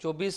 24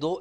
2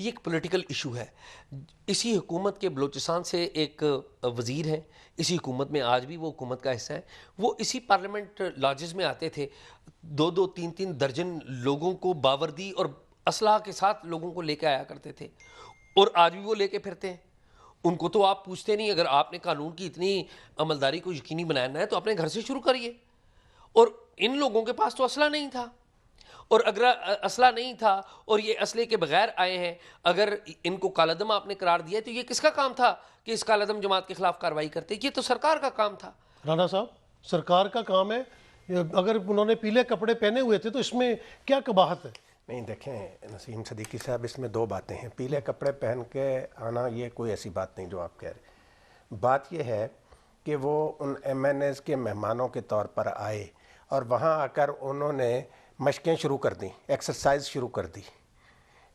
یہ ایک political issue ہے. اسی حکومت کے بلوچستان سے ایک وزیر ہیں, اسی حکومت میں آج بھی وہ حکومت کا حصہ ہے, وہ اسی پارلیمنٹ لاجز میں آتے تھے, 2-2 3-3 درجن لوگوں کو باوردی اور اسلحہ کے ساتھ لوگوں کو لے کے آیا کرتے تھے, اور آج بھی وہ لے کے پھرتے ہیں. ان کو تو آپ پوچھتے نہیں. اگر آپ نے قانون کی اتنی عملداری کو یقینی بنانا ہے تو اپنے گھر سے شروع کریے. اور ان لوگوں کے پاس تو اسلحہ نہیں تھا, اور اگر اسلحہ نہیں تھا اور یہ اسلحے کے بغیر آئے ہیں, اگر ان کو کالعدم آپ نے قرار دیا تو یہ کس کا کام تھا کہ اس کالعدم جماعت کے خلاف کارروائی کرتے؟ یہ تو سرکار کا کام تھا. رانا صاحب, سرکار کا کام ہے, اگر انہوں نے پیلے کپڑے پہنے ہوئے تھے تو اس میں کیا قباحت ہے؟ نہیں دیکھیں نسیم صدیقی صاحب, اس میں 2 باتیں ہیں. پیلے کپڑے پہن کے آنا یہ کوئی ایسی بات نہیں جو آپ کہہ رہے. بات یہ ہے کہ وہ ان ایم این ایز کے مہمانوں کے طور پر آئے اور وہاں آ کر انہوں نے مشقیں شروع کر دیں, ایکسرسائز شروع کر دی.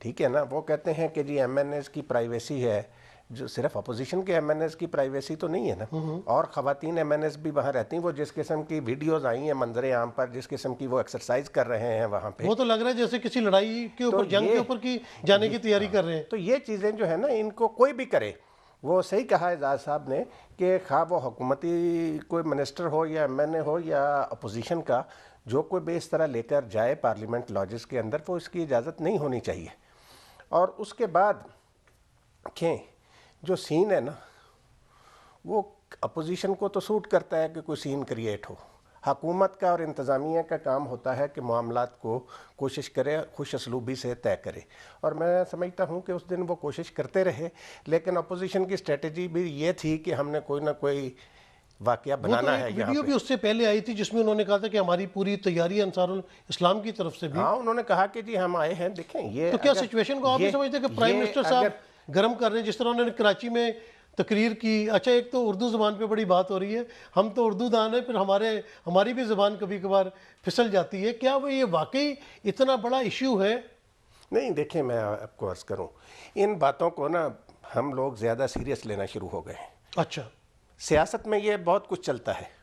ٹھیک ہے نا, وہ کہتے ہیں کہ جی ایم این ایز کی پرائیویسی ہے, جو صرف اپوزیشن کے ایم این ایز کی پرائیویسی تو نہیں ہے نا, اور خواتین ایم این ایز بھی وہاں رہتی ہیں. وہ جس قسم کی ویڈیوز آئی ہیں منظر عام پر, جس قسم کی وہ ایکسرسائز کر رہے ہیں وہاں پہ, وہ تو لگ رہا ہے جیسے کسی لڑائی کے اوپر, جنگ کے اوپر کی جانے کی تیاری کر رہے ہیں. تو یہ چیزیں جو ہے نا, ان کو کوئی بھی کرے, وہ صحیح کہا اعجاز صاحب نے کہ خواہ وہ حکومتی کوئی منسٹر ہو یا ایم این اے ہو یا اپوزیشن کا, جو کوئی بھی اس طرح لے کر جائے پارلیمنٹ لاجز کے اندر, وہ اس کی اجازت نہیں ہونی چاہیے. اور اس کے بعد کہ جو سین ہے نا, وہ اپوزیشن کو تو سوٹ کرتا ہے کہ کوئی سین کریٹ ہو. حکومت کا اور انتظامیہ کا کام ہوتا ہے کہ معاملات کو کوشش کرے, خوش اسلوبی سے طے کرے, اور میں سمجھتا ہوں کہ اس دن وہ کوشش کرتے رہے. لیکن اپوزیشن کی اسٹریٹجی بھی یہ تھی کہ ہم نے کوئی نہ کوئی واقعہ بنانا ہے. ویڈیو بھی اس سے پہلے آئی تھی جس میں انہوں نے کہا تھا کہ ہماری پوری تیاری انصار الاسلام کی طرف سے بھی. ہاں, انہوں نے کہا کہ جی ہم آئے ہیں. دیکھیں یہ تو کیا سچویشن کو آپ بھی سمجھتے ہیں کہ پرائم منسٹر صاحب گرم کر رہے ہیں, جس طرح انہوں نے کراچی میں تقریر کی؟ اچھا, ایک تو اردو زبان پہ بڑی بات ہو رہی ہے, ہم تو اردو دان ہیں, پھر ہماری بھی زبان کبھی کبھار پھسل جاتی ہے. کیا وہ یہ واقعی اتنا بڑا ایشو ہے؟ نہیں دیکھیں, میں آپ کو عرض کروں, ان باتوں کو نا ہم لوگ زیادہ سیریس لینا شروع ہو گئے ہیں. اچھا, سیاست میں یہ بہت کچھ چلتا ہے.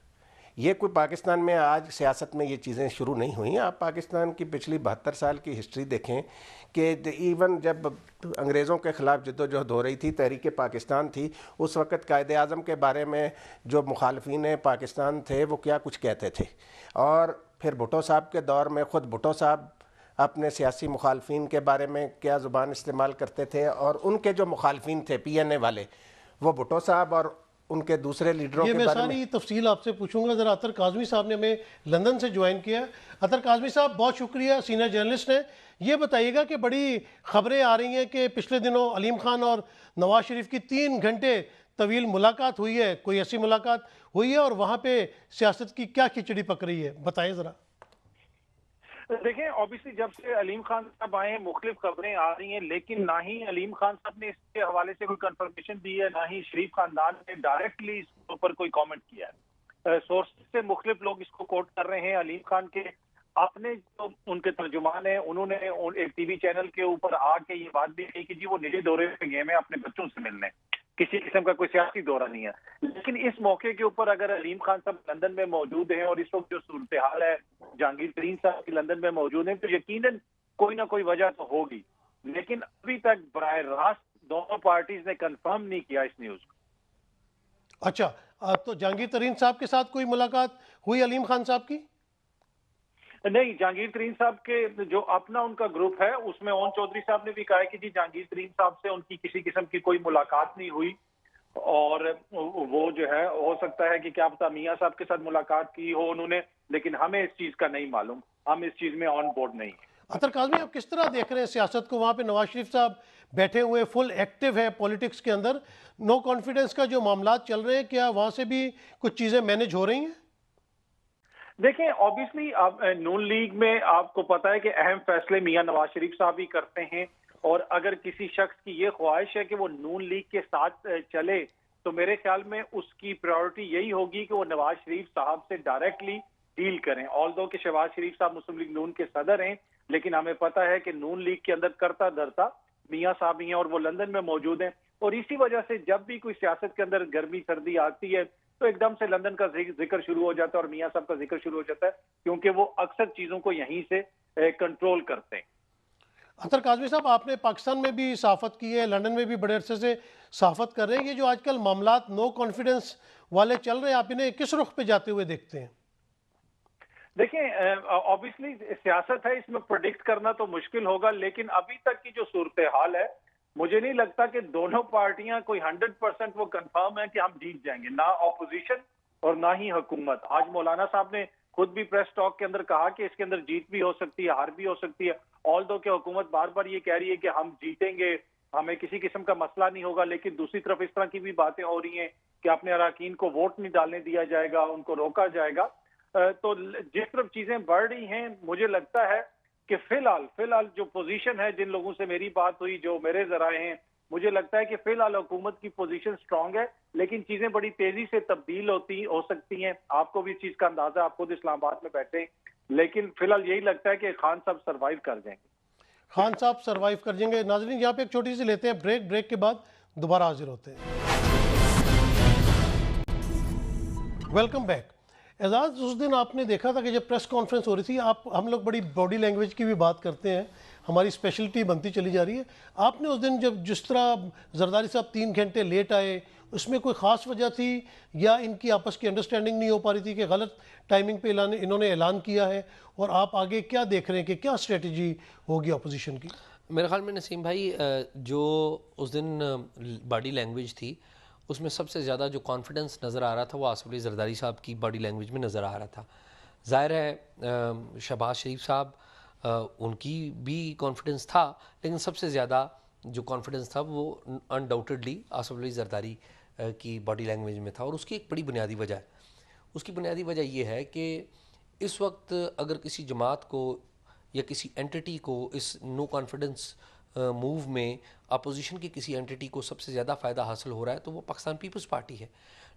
یہ کوئی پاکستان میں آج سیاست میں یہ چیزیں شروع نہیں ہوئیں. آپ پاکستان کی پچھلی 72 سال کی ہسٹری دیکھیں کہ ایون جب انگریزوں کے خلاف جدوجہد ہو رہی تھی, تحریک پاکستان تھی, اس وقت قائد اعظم کے بارے میں جو مخالفین پاکستان تھے وہ کیا کچھ کہتے تھے. اور پھر بھٹو صاحب کے دور میں خود بھٹو صاحب اپنے سیاسی مخالفین کے بارے میں کیا زبان استعمال کرتے تھے, اور ان کے جو مخالفین تھے پی این اے والے, وہ بھٹو صاحب اور ان کے دوسرے لیڈروں یہ کے میں بارے میں. ساری تفصیل آپ سے پوچھوں گا. ذرا اطہر کاظمی صاحب نے ہمیں لندن سے جوائن کیا. اطہر کاظمی صاحب بہت شکریہ, سینئر جرنلسٹ ہیں. یہ بتائیے گا کہ بڑی خبریں آ رہی ہیں کہ پچھلے دنوں علیم خان اور نواز شریف کی 3 گھنٹے طویل ملاقات ہوئی ہے. کوئی ایسی ملاقات ہوئی ہے, اور وہاں پہ سیاست کی کیا کھچڑی پک رہی ہے, بتائیں ذرا. دیکھیں, اوبیسلی جب سے علیم خان صاحب آئے ہیں مختلف خبریں آ رہی ہیں, لیکن نہ ہی علیم خان صاحب نے اس کے حوالے سے کوئی کنفرمیشن دی ہے, نہ ہی شریف خاندان نے ڈائریکٹلی اس کے اوپر کوئی کامنٹ کیا ہے. سورس سے مختلف لوگ اس کو کوٹ کر رہے ہیں. علیم خان کے اپنے جو ان کے ترجمان ہیں, انہوں نے ایک ٹی وی چینل کے اوپر آ کے یہ بات بھی کہی کہ جی وہ نجی دورے پہ گئے ہیں اپنے بچوں سے ملنے, کسی قسم کا کوئی سیاسی دورہ نہیں ہے. لیکن اس موقع کے اوپر اگر علیم خان صاحب لندن میں موجود ہیں, اور اس وقت جو صورتحال ہے جہانگیر ترین صاحب کی لندن میں موجود ہیں, تو یقیناً کوئی نہ کوئی وجہ تو ہوگی. لیکن ابھی تک براہ راست دونوں پارٹیز نے کنفرم نہیں کیا اس نیوز کو. اچھا, تو جہانگیر ترین صاحب کے ساتھ کوئی ملاقات ہوئی علیم خان صاحب کی؟ نہیں, جہانگیر ترین صاحب کے جو اپنا ان کا گروپ ہے اس میں اون چودھری صاحب نے بھی کہا ہے کہ جی جہانگیر ترین صاحب سے ان کی کسی قسم کی کوئی ملاقات نہیں ہوئی, اور وہ جو ہے ہو سکتا ہے کہ کیا پتہ میاں صاحب کے ساتھ ملاقات کی ہو انہوں نے, لیکن ہمیں اس چیز کا نہیں معلوم, ہم اس چیز میں آن بورڈ نہیں ہیں. اطہر کاظمی, آپ کس طرح دیکھ رہے ہیں سیاست کو؟ وہاں پہ نواز شریف صاحب بیٹھے ہوئے, فل ایکٹیو ہے پولیٹکس کے اندر, نو کانفیڈنس کا جو معاملات چل رہے ہیں, کیا وہاں سے بھی کچھ چیزیں مینج ہو رہی ہیں؟ دیکھیں, اوبیسلی نون لیگ میں آپ کو پتا ہے کہ اہم فیصلے میاں نواز شریف صاحب ہی کرتے ہیں, اور اگر کسی شخص کی یہ خواہش ہے کہ وہ نون لیگ کے ساتھ چلے تو میرے خیال میں اس کی پرائیورٹی یہی ہوگی کہ وہ نواز شریف صاحب سے ڈائریکٹلی ڈیل کریں. آلدو کہ شہباز شریف صاحب مسلم لیگ نون کے صدر ہیں, لیکن ہمیں پتا ہے کہ نون لیگ کے اندر کرتا دھرتا میاں صاحب ہی ہیں, اور وہ لندن میں موجود ہیں. اور اسی وجہ سے جب بھی کوئی سیاست کے اندر گرمی سردی آتی ہے تو ایک دم سے لندن کا ذکر شروع ہو جاتا ہے اور میاں صاحب کا ذکر شروع ہو جاتا ہے, کیونکہ وہ اکثر چیزوں کو یہیں سے کنٹرول کرتے ہیں. اطہر کاظمی صاحب، آپ نے پاکستان میں بھی صحافت کی ہے، لندن میں بھی بڑے عرصے سے صحافت کر رہے ہیں، یہ جو آج کل معاملات نو کانفیڈنس والے چل رہے ہیں، آپ انہیں کس رخ پہ جاتے ہوئے دیکھتے ہیں؟ دیکھیں obviously سیاست ہے، اس میں پریڈکٹ کرنا تو مشکل ہوگا، لیکن ابھی تک کی جو صورتحال ہے مجھے نہیں لگتا کہ دونوں پارٹیاں کوئی 100% وہ کنفرم ہے کہ ہم جیت جائیں گے، نہ اپوزیشن اور نہ ہی حکومت۔ آج مولانا صاحب نے خود بھی پریس ٹاک کے اندر کہا کہ اس کے اندر جیت بھی ہو سکتی ہے، ہار بھی ہو سکتی ہے، آلدو کہ حکومت بار بار یہ کہہ رہی ہے کہ ہم جیتیں گے، ہمیں کسی قسم کا مسئلہ نہیں ہوگا، لیکن دوسری طرف اس طرح کی بھی باتیں ہو رہی ہیں کہ اپنے اراکین کو ووٹ نہیں ڈالنے دیا جائے گا، ان کو روکا جائے گا۔ تو جس طرف چیزیں بڑھ رہی ہیں مجھے لگتا ہے کہ فی الحال جو پوزیشن ہے، جن لوگوں سے میری بات ہوئی، جو میرے ذرائع ہیں، مجھے لگتا ہے کہ فی الحال حکومت کی پوزیشن سٹرونگ ہے، لیکن چیزیں بڑی تیزی سے تبدیل ہو سکتی ہیں۔ آپ کو بھی اس چیز کا اندازہ، آپ خود اسلام آباد میں بیٹھے ہیں، لیکن فی الحال یہی لگتا ہے کہ خان صاحب سروائیو کر جائیں گے۔ خان صاحب سروائیو کر جائیں گے۔ ناظرین، یہاں پہ ایک چھوٹی سی لیتے ہیں بریک کے بعد دوبارہ حاضر ہوتے ہیں۔ Welcome back. اعزاز، اس دن آپ نے دیکھا تھا کہ جب پریس کانفرنس ہو رہی تھی، ہم لوگ بڑی باڈی لینگویج کی بھی بات کرتے ہیں، ہماری اسپیشلٹی بنتی چلی جا رہی ہے۔ آپ نے اس دن جس طرح زرداری صاحب 3 گھنٹے لیٹ آئے، اس میں کوئی خاص وجہ تھی یا ان کی آپس کی انڈرسٹینڈنگ نہیں ہو پا رہی تھی کہ غلط ٹائمنگ پہ انہوں نے اعلان کیا ہے، اور آپ آگے کیا دیکھ رہے ہیں کہ کیا اسٹریٹجی ہوگی اپوزیشن کی؟ میرے خیال میں نسیم بھائی، جو اس دن باڈی لینگویج تھی، اس میں سب سے زیادہ جو کانفیڈنس نظر آ رہا تھا وہ آصف علی زرداری صاحب کی باڈی لینگویج میں نظر آ رہا تھا۔ ظاہر ہے شہباز شریف صاحب، ان کی بھی کانفیڈنس تھا، لیکن سب سے زیادہ جو کانفیڈنس تھا وہ انڈاؤٹڈلی آصف علی زرداری کی باڈی لینگویج میں تھا، اور اس کی ایک بڑی بنیادی وجہ ہے۔ اس کی بنیادی وجہ یہ ہے کہ اس وقت اگر کسی جماعت کو یا کسی اینٹی کو اس نو کانفیڈنس موو میں اپوزیشن کی کسی اینٹی کو سب سے زیادہ فائدہ حاصل ہو رہا ہے تو وہ پاکستان پیپلز پارٹی ہے۔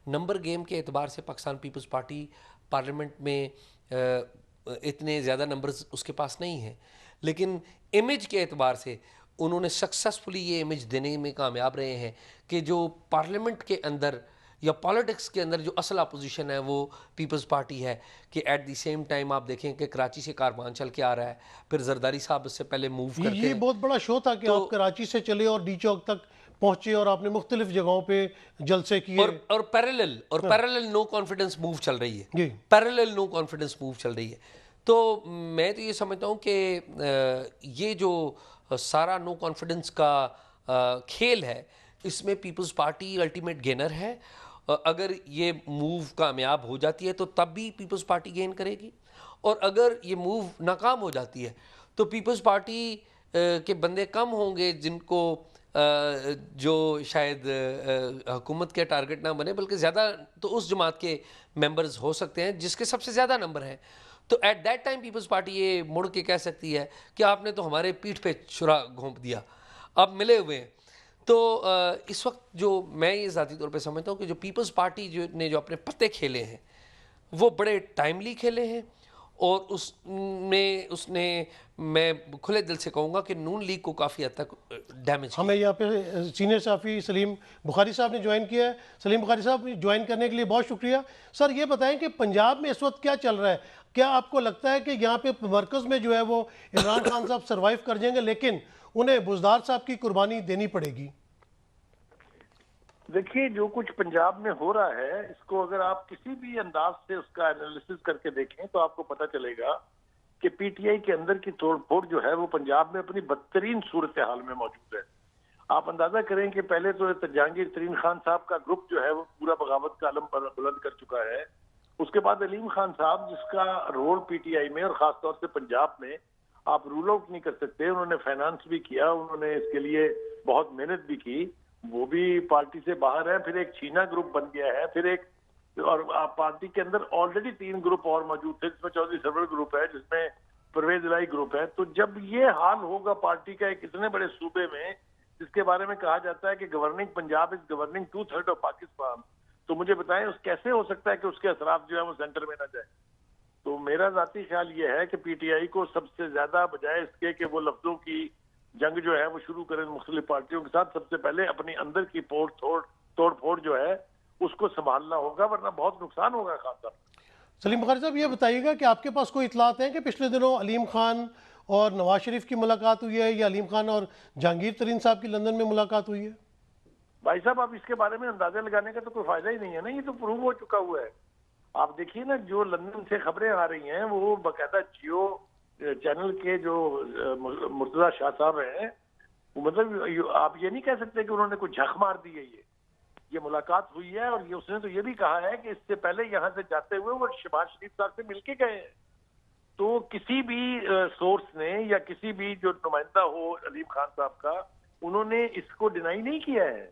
نمبر گیم کے اعتبار سے پاکستان پیپلز پارٹی پارلیمنٹ میں اتنے زیادہ نمبرز اس کے پاس نہیں ہیں، لیکن امیج کے اعتبار سے انہوں نے سکسیسفلی یہ امیج دینے میں کامیاب رہے ہیں کہ جو پارلیمنٹ کے اندر یا پالیٹکس کے اندر جو اصل اپوزیشن ہے وہ پیپلز پارٹی ہے، کہ ایٹ دی سیم ٹائم آپ دیکھیں کہ کراچی سے کاروان چل کے آ رہا ہے، پھر زرداری صاحب اس سے پہلے موو کرتے ہیں۔ یہ بہت بڑا شو تھا کہ آپ کراچی سے چلے اور ڈی چوک تک پہنچے اور آپ نے مختلف جگہوں پہ جلسے کیے، اور پیرلل نو کانفیڈنس موو چل رہی ہے، جی پیرلل نو کانفیڈنس موو چل رہی ہے۔ تو میں تو یہ سمجھتا ہوں کہ یہ جو سارا نو کانفیڈنس کا کھیل ہے، اس میں پیپلز پارٹی الٹیمیٹ گینر ہے۔ اگر یہ موو کامیاب ہو جاتی ہے تو تب بھی پیپلز پارٹی گین کرے گی، اور اگر یہ موو ناکام ہو جاتی ہے تو پیپلز پارٹی کے بندے کم ہوں گے جن کو جو شاید حکومت کے ٹارگٹ نہ بنے، بلکہ زیادہ تو اس جماعت کے ممبرز ہو سکتے ہیں جس کے سب سے زیادہ نمبر ہیں۔ تو at that time Peoples Party یہ مڑ کے کہہ سکتی ہے کہ آپ نے تو ہمارے پیٹھ پہ چھرا گھونپ دیا، آپ ملے ہوئے ہیں۔ تو اس وقت جو میں یہ ذاتی طور پہ سمجھتا ہوں کہ جو پیپلز پارٹی نے جو اپنے پتے کھیلے ہیں وہ بڑے ٹائملی کھیلے ہیں، اور اس نے میں کھلے دل سے کہوں گا کہ نون لیگ کو کافی حد تک ڈیمیج کیا۔ ہمیں یہاں پہ سینئر صحافی سلیم بخاری صاحب نے جوائن کیا ہے۔ سلیم بخاری صاحب، جوائن کرنے کے لیے بہت شکریہ۔ سر، یہ بتائیں کہ پنجاب میں اس وقت کیا چل رہا ہے؟ کیا آپ کو لگتا ہے کہ یہاں پہ مرکز میں جو ہے وہ عمران خان صاحب سروائیو کر جائیں گے، لیکن انہیں بزدار صاحب کی قربانی دینی پڑے گی؟ دیکھیے، جو کچھ پنجاب میں ہو رہا ہے، اس کو اگر آپ کسی بھی انداز سے اس کا انالیسس کر کے دیکھیں تو آپ کو پتہ چلے گا کہ پی ٹی آئی کے اندر کی توڑ پھوڑ جو ہے وہ پنجاب میں اپنی بدترین صورتحال میں موجود ہے۔ آپ اندازہ کریں کہ پہلے تو جہانگیر ترین خان صاحب کا گروپ جو ہے وہ پورا بغاوت کا علم بلند کر چکا ہے۔ اس کے بعد علیم خان صاحب، جس کا رول پی ٹی آئی میں اور خاص طور سے پنجاب میں آپ رول آؤٹ نہیں کر سکتے، انہوں نے فائنانس بھی کیا، انہوں نے اس کے لیے بہت محنت بھی کی، وہ بھی پارٹی سے باہر ہے۔ پھر ایک چھینا گروپ بن گیا ہے، پھر ایک اور پارٹی کے اندر آلریڈی 3 گروپ اور موجود تھے، جس میں چودھری سرور گروپ ہے، جس میں پرویز الہی گروپ ہے۔ تو جب یہ حال ہوگا پارٹی کا ایک اتنے بڑے صوبے میں، جس کے بارے میں کہا جاتا ہے کہ governing Punjab is governing 2/3 of Pakistan, تو مجھے بتائیں اس کیسے ہو سکتا ہے کہ اس کے اثرات جو ہے وہ سینٹر میں نہ جائے؟ تو میرا ذاتی خیال یہ ہے کہ پی ٹی آئی کو سب سے زیادہ بجائے اس کے کہ وہ لفظوں کی جنگ جو ہے وہ شروع کریں مختلف پارٹیوں کے ساتھ، سب سے پہلے اپنی اندر کی توڑ پھوڑ جو ہے اس کو سنبھالنا ہوگا، ورنہ بہت نقصان ہوگا خان صاحب۔ سلیم بخاری صاحب، یہ بتائیے گا کہ آپ کے پاس کوئی اطلاعات ہیں کہ پچھلے دنوں علیم خان اور نواز شریف کی ملاقات ہوئی ہے یا علیم خان اور جہانگیر ترین صاحب کی لندن میں ملاقات ہوئی ہے؟ بھائی صاحب اب اس کے بارے میں اندازے لگانے کا تو کوئی فائدہ ہی نہیں ہے نا، یہ تو پروو ہو چکا ہوا ہے. آپ دیکھیے نا جو لندن سے خبریں آ رہی ہیں وہ باقاعدہ جیو چینل کے جو مرتضی شاہ صاحب ہیں، مطلب آپ یہ نہیں کہہ سکتے کہ انہوں نے کوئی جھک مار دی ہے. یہ ملاقات ہوئی ہے اور اس نے تو یہ بھی کہا ہے کہ اس سے پہلے یہاں سے جاتے ہوئے وہ شہباز شریف صاحب سے مل کے گئے ہیں. تو کسی بھی سورس نے یا کسی بھی جو نمائندہ ہو علیم خان صاحب کا، انہوں نے اس کو ڈینائی نہیں کیا ہے.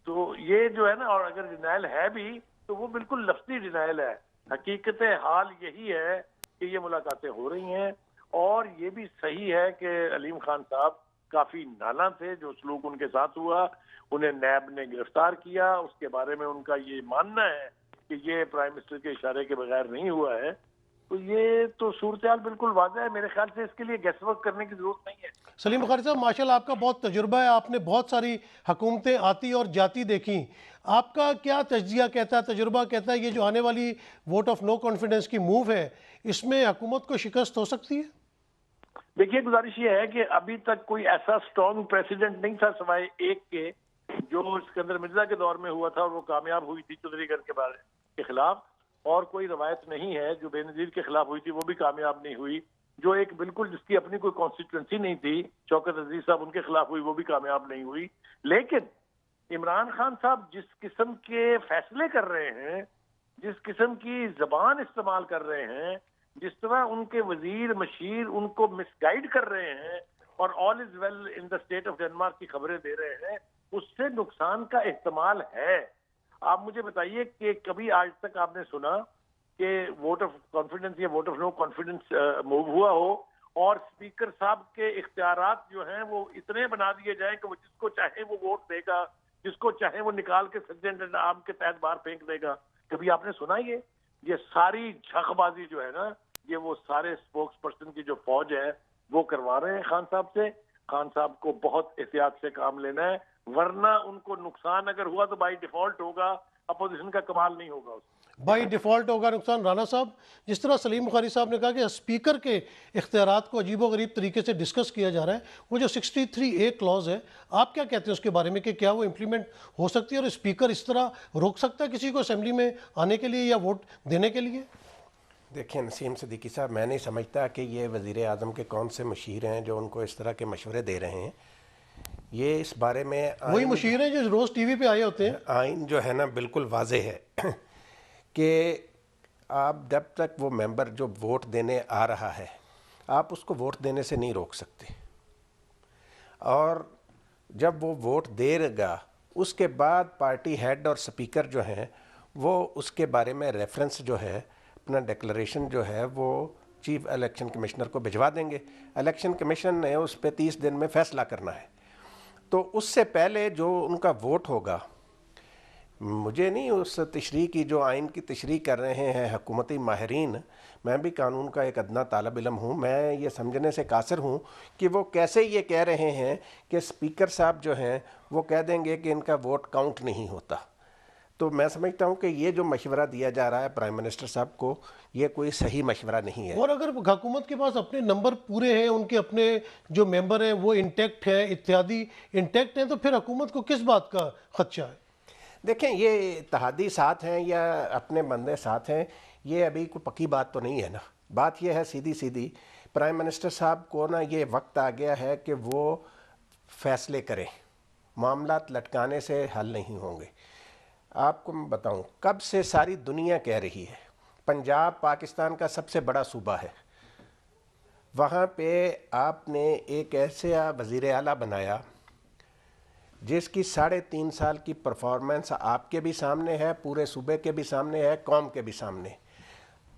تو یہ جو ہے نا، اور اگر ڈینائل ہے بھی تو وہ بالکل لفظی ڈینائل ہے. حقیقت حال یہی ہے کہ یہ ملاقاتیں ہو رہی ہیں، اور یہ بھی صحیح ہے کہ علیم خان صاحب کافی نالاں تھے. جو سلوک ان کے ساتھ ہوا، انہیں نیب نے گرفتار کیا، اس کے بارے میں ان کا یہ ماننا ہے کہ یہ پرائم منسٹر کے اشارے کے بغیر نہیں ہوا ہے. تو یہ تو صورتحال بالکل واضح ہے. میرے خیال سے اس کے لیے گیس ورک کرنے کی ضرورت نہیں ہے. سلیم بخاری صاحب، ماشاءاللہ آپ کا بہت تجربہ ہے، آپ نے بہت ساری حکومتیں آتی اور جاتی دیکھیں. آپ کا کیا تجزیہ کہتا ہے، تجربہ کہتا ہے یہ جو آنے والی ووٹ آف نو کانفیڈنس کی موو ہے، اس میں حکومت کو شکست ہو سکتی ہے؟ دیکھیے گزارش یہ ہے کہ ابھی تک کوئی ایسا سٹرونگ پریسیڈنٹ نہیں تھا سوائے ایک کے، جو اسکندر مرزا کے دور میں ہوا تھا اور وہ کامیاب ہوئی تھی چودھری گڑھ کے خلاف. اور کوئی روایت نہیں ہے جو بے نظیر کے خلاف ہوئی تھی وہ بھی کامیاب نہیں ہوئی. جو ایک بالکل جس کی اپنی کوئی کانسٹیٹوئنسی نہیں تھی، شوکت عزیز صاحب، ان کے خلاف ہوئی وہ بھی کامیاب نہیں ہوئی. لیکن عمران خان صاحب جس قسم کے فیصلے کر رہے ہیں، جس قسم کی زبان استعمال کر رہے ہیں، جس طرح ان کے وزیر مشیر ان کو مس گائیڈ کر رہے ہیں اور all is well in the state of Denmark کی خبریں دے رہے ہیں، اس سے نقصان کا احتمال ہے. آپ مجھے بتائیے کہ کبھی آج تک آپ نے سنا کہ ووٹ آف کانفیڈنس یا vote of no confidence move ہوا ہو اور اسپیکر صاحب کے اختیارات جو ہیں وہ اتنے بنا دیے جائیں کہ وہ جس کو چاہے وہ ووٹ دے گا، جس کو چاہے وہ نکال کے سجن عام کے تحت باہر پھینک دے گا؟ کبھی آپ نے سنا یہ ساری جھک بازی جو ہے نا، یہ وہ سارے اسپوکس پرسن کی جو فوج ہے وہ کروا رہے ہیں خان صاحب سے. خان صاحب کو بہت احتیاط سے کام لینا ہے، ورنہ ان کو نقصان اگر ہوا تو بائی ڈیفالٹ ہوگا، اپوزیشن کا کمال نہیں ہوگا. بائی ڈیفالٹ ہوگا نقصان. رانا صاحب، جس طرح سلیم بخاری صاحب نے کہا کہ اسپیکر کے اختیارات کو عجیب و غریب طریقے سے ڈسکس کیا جا رہا ہے، وہ جو 63A کلاز ہے، آپ کیا کہتے ہیں اس کے بارے میں کہ کیا وہ امپلیمنٹ ہو سکتی ہے اور اسپیکر اس طرح روک سکتا ہے کسی کو اسمبلی میں آنے کے لیے یا ووٹ دینے کے لیے؟ دیکھیں نسیم صدیقی صاحب، میں نہیں سمجھتا کہ یہ وزیر اعظم کے کون سے مشیر ہیں جو ان کو اس طرح کے مشورے دے رہے ہیں. یہ اس بارے میں وہی مشیر ہیں جو روز ٹی وی پہ آئے ہوتے ہیں. آئین جو ہے نا بالکل واضح ہے کہ آپ جب تک وہ ممبر جو ووٹ دینے آ رہا ہے، آپ اس کو ووٹ دینے سے نہیں روک سکتے. اور جب وہ ووٹ دے گا، اس کے بعد پارٹی ہیڈ اور سپیکر جو ہیں وہ اس کے بارے میں ریفرنس جو ہے، اپنا ڈیکلریشن جو ہے وہ چیف الیکشن کمشنر کو بھجوا دیں گے. الیکشن کمیشن نے اس پہ 30 دن میں فیصلہ کرنا ہے. تو اس سے پہلے جو ان کا ووٹ ہوگا، مجھے نہیں اس تشریح کی جو آئین کی تشریح کر رہے ہیں حکومتی ماہرین، میں بھی قانون کا ایک ادنا طالب علم ہوں، میں یہ سمجھنے سے قاصر ہوں کہ وہ کیسے یہ کہہ رہے ہیں کہ اسپیکر صاحب جو ہیں وہ کہہ دیں گے کہ ان کا ووٹ کاؤنٹ نہیں ہوتا. تو میں سمجھتا ہوں کہ یہ جو مشورہ دیا جا رہا ہے پرائم منسٹر صاحب کو، یہ کوئی صحیح مشورہ نہیں ہے. اور اگر حکومت کے پاس اپنے نمبر پورے ہیں، ان کے اپنے جو ممبر ہیں وہ انٹیکٹ ہیں، اتحادی انٹیکٹ ہیں، تو پھر حکومت کو کس بات کا خدشہ ہے؟ دیکھیں، یہ اتحادی ساتھ ہیں یا اپنے بندے ساتھ ہیں، یہ ابھی کوئی پکی بات تو نہیں ہے نا. بات یہ ہے سیدھی پرائم منسٹر صاحب کو نا یہ وقت آ گیا ہے کہ وہ فیصلے کریں. معاملات لٹکانے سے حل نہیں ہوں گے. آپ کو میں بتاؤں، کب سے ساری دنیا کہہ رہی ہے پنجاب پاکستان کا سب سے بڑا صوبہ ہے، وہاں پہ آپ نے ایک ایسا وزیر اعلیٰ بنایا جس کی 3.5 سال کی پرفارمنس آپ کے بھی سامنے ہے، پورے صوبے کے بھی سامنے ہے، قوم کے بھی سامنے.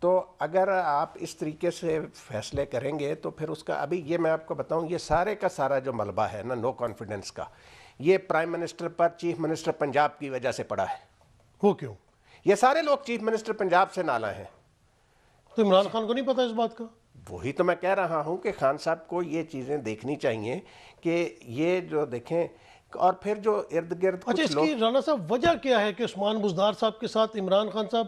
تو اگر آپ اس طریقے سے فیصلے کریں گے تو پھر اس کا ابھی یہ میں آپ کو بتاؤں، یہ سارے کا سارا جو ملبہ ہے نا نو کانفیڈنس کا، یہ پرائم منسٹر پر چیف منسٹر پنجاب کی وجہ سے پڑا ہے. وہ کیوں؟ یہ سارے لوگ چیف منسٹر پنجاب سے نالاں ہیں. تو عمران خان کو نہیں پتا اس بات کا؟ وہی تو میں کہہ رہا ہوں کہ خان صاحب کو یہ چیزیں دیکھنی چاہیے کہ یہ جو دیکھیں. اور پھر جو ارد گرد اچھا، اس کی رانا صاحب وجہ کیا ہے کہ عثمان بزدار صاحب کے ساتھ عمران خان صاحب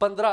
15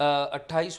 29